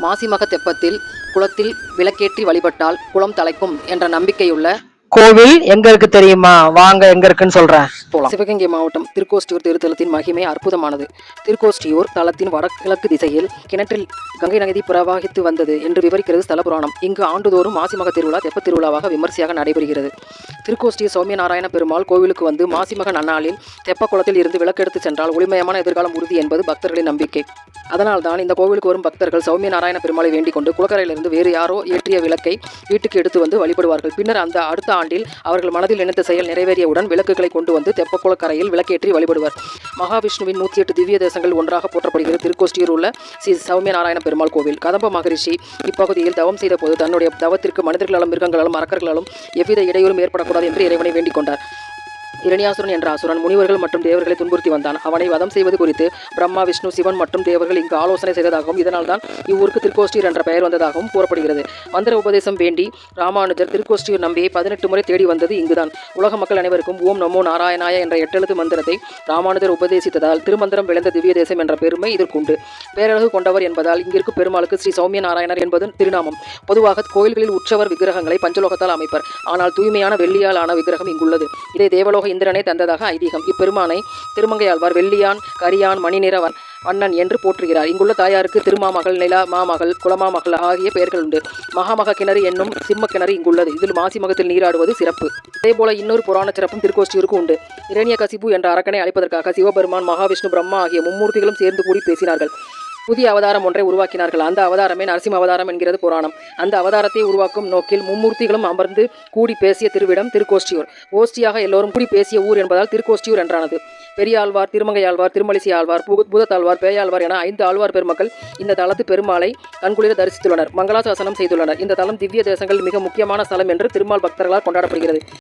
மாசிமக தெப்பத்தில் குளத்தில் விளக்கேற்றி வழிபட்டால் குளம் தலைக்கும் என்ற நம்பிக்கையுள்ள கோவில் எங்க இருக்கு தெரியுமா? வாங்க, எங்க இருக்குன்னு சொல்றேன். சிவகங்கை மாவட்டம் திருக்கோஷ்டியூர் திருத்தலத்தின் மகிமை அற்புதமானது. திருக்கோஷ்டியூர் தலத்தின் வடகிழக்கு திசையில் கிணற்றில் கங்கை நதி பிரவாகித்து வந்தது என்று விவரிக்கிறது ஸ்தல புராணம். இங்கு ஆண்டுதோறும் மாசிமக திருவிழா தெப்பத் திருவிழாவாக விமர்சையாக நடைபெறுகிறது. திருக்கோஷ்டியூர் சௌமிய நாராயண பெருமாள் கோவிலுக்கு வந்து மாசிமக நன்னாளில் தெப்ப குளத்தில் இருந்து விளக்கெடுத்து சென்றால் ஒளிமயமான எதிர்காலம் உறுதி என்பது பக்தர்களின் நம்பிக்கை. அதனால்தான் இந்த கோவிலுக்கு வரும் பக்தர்கள் சௌமிய நாராயண பெருமாளை வேண்டிக் கொண்டு குளக்கரையிலிருந்து வேறு யாரோ ஏற்றிய விளக்கை வீட்டுக்கு எடுத்து வந்து வழிபடுவார்கள். பின்னர் அந்த அடுத்த ஆண்டில் அவர்கள் மனதில் நினைத்த செயல் நிறைவேறியவுடன் விளக்குகளை கொண்டு வந்து தெப்பக்குளக்கரையில் விளக்கேற்றி வழிபடுவர். மகாவிஷ்ணுவின் 108 திவ்ய தேசங்கள் ஒன்றாக போற்றப்படுகிறது திருக்கோஷ்டியூர் உள்ள ஸ்ரீ சௌமிய நாராயண பெருமாள் கோவில். கதம்ப மகரிஷி இப்பகுதியில் தவம் செய்த போது தன்னுடைய தவத்திற்கு மனிதர்களாலும் மிருகங்களாலும் அரக்கர்களாலும் எவ்வித இடையூறும் ஏற்படக்கூடாது என்று இறைவனை வேண்டிக் கொண்டார். இரணியாசுரன் என்ற அசுரன் முனிவர்கள் மற்றும் தேவர்களை துன்புறுத்தி வந்தான். அவனை வதம் செய்வது குறித்து பிரம்மா, விஷ்ணு, சிவன் மற்றும் தேவர்கள் இங்கு ஆலோசனை செய்ததாகவும் இதனால்தான் இவ்வூருக்கு திருக்கோஷ்டியூர் என்ற பெயர் வந்ததாகவும் கூறப்படுகிறது. மந்திர உபதேசம் வேண்டி ராமானுஜர் திருக்கோஷ்டியூர் நம்பியை 18 முறை தேடி வந்தது இங்குதான். உலக மக்கள் அனைவருக்கும் ஓம் நமோ நாராயணாய என்ற 8 எழுத்து மந்திரத்தை ராமானுஜர் உபதேசித்ததால் திருமந்திரம் விளைந்த திவ்ய தேசம் என்ற பெருமை இதற்குண்டு. பேரழகு கொண்டவர் என்பதால் இங்கிருக்கும் பெருமாளுக்கு ஸ்ரீ சௌமிய நாராயணர் என்பது திருநாமம். பொதுவாக கோயில்களில் உற்சவர் விக்கிரகங்களை பஞ்சலோகத்தால் அமைப்பர். ஆனால் தூய்மையான வெள்ளியால் ஆன விக்கிரகம் இங்குள்ளது. இதை தேவலோக இந்திரனை தந்ததாக ஐதீகம். இப்பெருமானை திருமங்கையாழ்வார் வெள்ளியான், கரியான், மணிநிற வண்ணன் என்று போற்றுகிறார். இங்குள்ள தாயாருக்கு திருமாமகள், நிலா மாமகள், குலமாமகள் ஆகிய பெயர்கள் உண்டு. மகாமக கிணறு என்னும் சிம்ம கிணறு இங்குள்ளது. இதில் மாசிமகத்தில் நீராடுவது சிறப்பு. அதேபோல இன்னொரு புராண சிறப்பும் திருக்கோஷ்டியூருக்கு உண்டு. இரணியகசிபு என்ற அரக்கனை அழிப்பதற்காக சிவபெருமான், மகாவிஷ்ணு, பிரம்மா ஆகிய மும்மூர்த்திகளும் சேர்ந்து கூடி பேசினார்கள். புதிய அவதாரம் ஒன்றை உருவாக்கினார்கள். அந்த அவதாரமே நரசிம்ம அவதாரம் என்கிறது புராணம். அந்த அவதாரத்தை உருவாக்கும் நோக்கில் மும்மூர்த்திகளும் அமர்ந்து கூடி பேசிய திருவிடம் திருக்கோஷ்டியூர். கோஷ்டியாக எல்லோரும் கூடி பேசிய ஊர் என்பதால் திருக்கோஷ்டியூர் என்றானது. பெரியாழ்வார், திருமங்கையாழ்வார், திருமலிசை ஆழ்வார், பூதத்தாழ்வார், பேயாழ்வார் என 5 ஆழ்வார் பெருமக்கள் இந்த தலத்து பெருமாளை கண்குளிர தரிசித்துள்ளனர், மங்களாசாசனம் செய்துள்ளனர். இந்த தலம் திவ்ய தேசங்கள் மிக முக்கியமான ஸ்தலம் என்று திருமால் பக்தர்களால் கொண்டாடப்படுகிறது.